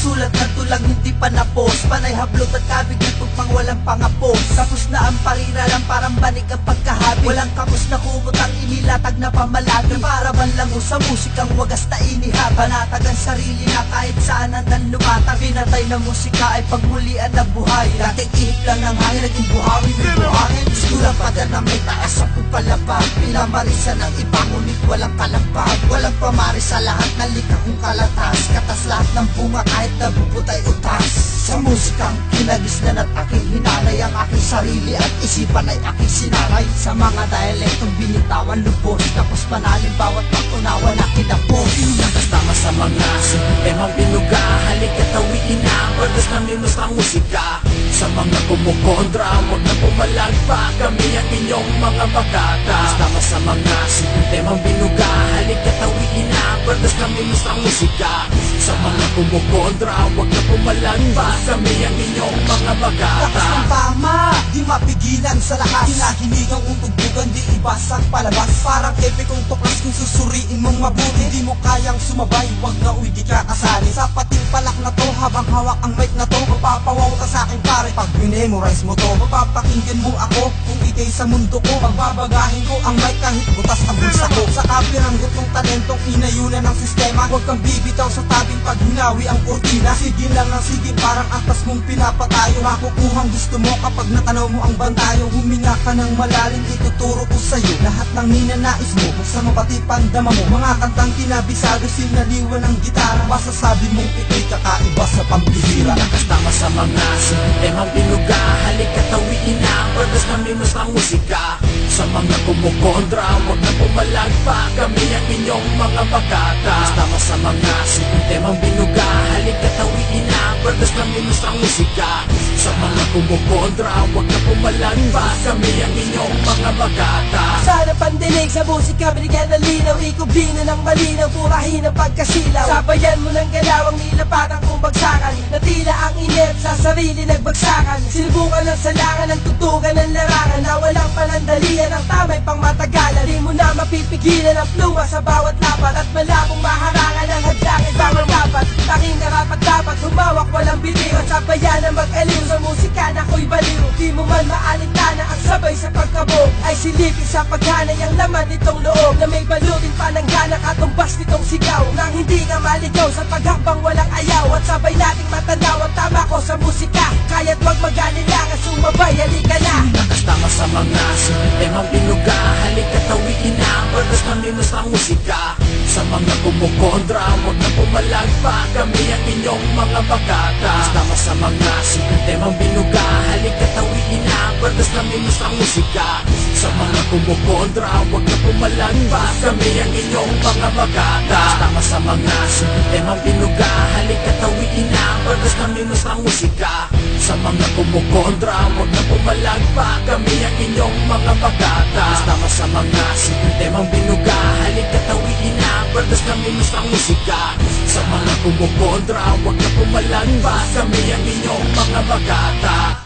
Sulat na tulang hindi pa napos, panay hablot at kabig na tugmang walang pangapos. Tapos na ang pariralang parang banig ang pagkahabi. Walang kapos na kumot ang inilatag na pamalagi. Para man lang sa musikang wagas na inihab. Panatag ang sarili na kahit saan andan lumatag. Pinatay na musika ay pagmulian na buhay. Dating ihip lang ng hangin, naging buhawi may buhangin. Kulang pa na may taas sa pupalabag. Pinamarisan ng iba ngunit walang kalabag. Walang pamari sa lahat ng likakong kalatas. Katas lahat ng bunga kahit nabubutay utas. Sa musikang kinagisnan at aking hinanay. Ang aking sarili at isipan ay aking sinanay. Sa mga dialektong binitawan lubos. Tapos panalin bawat pag-unawa na kinapos. Nakasama sa mga temang binuga. Halika tawiin na Brothers na minus ang musika. Sa mga kumukontra, huwag na pumalagpa. Kami ang inyong mga bagata. Kasama sa mga temang binuga. Halika tawiin na Brothers na minus ang musika. Sa mga kumukontra, huwag na pumalagpa. Kami ang inyong mga bagata. Lakas ng tama, di mapigilan sa lakas. Hinahinigang utugbugan, di ibasag palabas. Parang epikong tuklas kung susuriin mong mabuti. Di mo kayang sumabay, wag na uy di ka kasali. Sa pating palak na to, habang hawak ang mic na to, mapapawaw ka sa akin pare. Pag memorize mo to, mapapakinggan mo ako. Kung ikay sa mundo ko, magbabagahin ko ang mic kahit butas ang bulsa ko. Sa kapiranggot ng talentong inayunan ng sistema. Huwag kang bibitaw sa tabing pag hinawi ang kurtina. Sige lang ang sige, parang atas mong pinapatayo. Makukuhang gusto mo kapag natanaw mo ang bantayo. Huminga ka ng malalim, ituturo ko sa'yo lahat ng ninanais mo, sa mapati pandama mo. Mga kantang kinabisado, sinaliwan ng gitara. Masasabi mong ito'y kakaiba sa pambihira. Nakasama sa mga temang binuga. Halika tawiin na Brothers na minus ang musika. Sa mga kumukontra, huwag na pumalagpa. Kami ang inyong mga bagata. Kasama sa mga temang binuga. Halika tawiin na Brothers na minus ang musika. Sa mga kumukontra, huwag na pumalagpa. Kami ang inyong mga bagata. Sana pandinig sa musika, binigyan ng linaw. Ikubina ng malinaw, purahin ang pagkasilaw. Sabayan mo ng galawang nilapatan kong bagsakan. Na tila ang inip sa sarili nagbagsakan. Sinubukan ng salangan ng tutugan ng larangan. Na walang panandalian ang tamay pang matagalan. Di mo na mapipigilan ang pluma sa bawat lapat. At malabong maharangan ang hadlangin bawat dapat. Tanging narapat dapat humawak walang bitiw. At sabayan na mag-aliw sa musika na ako'y baliw. Di mo man maalintana ang sabay sa pagkabog. Ay silipin sa paghanay ang laman nitong loob. Na may balutin pa ng gana katumbas nitong sigaw. Nang hindi ka maligaw sa paghakbang walang ayaw. At sabay nating matanaw ang tama ko sa musika. Kaya't wag mag-alilangan, sumabay, halika na. Nakasama sa mga temang binuga. Halika tawiin na Brothers na minus ang musika. Sa mga kumukontra, huwag na pumalagpa. Kami ang inyong mga bagata. Kasama sa mga temang binuga. Halika tawiin na Brothers na minus ang musika. Sa mga kumukontra, huwag na pumalagpa. Kami ang inyong mga bagata. Kasama sa mga temang binuga. Halika tawiin na Brothers na minus ang musika. Sa mga kumukontra, huwag na pumalagpa. Kami ang inyong mga bagata. Kasama sa mga temang binuga. Halika tawiin na Brothers na minus ang musika. Sa mga kumukontra, huwag na pumalagpa. Kami ang inyong mga bagata.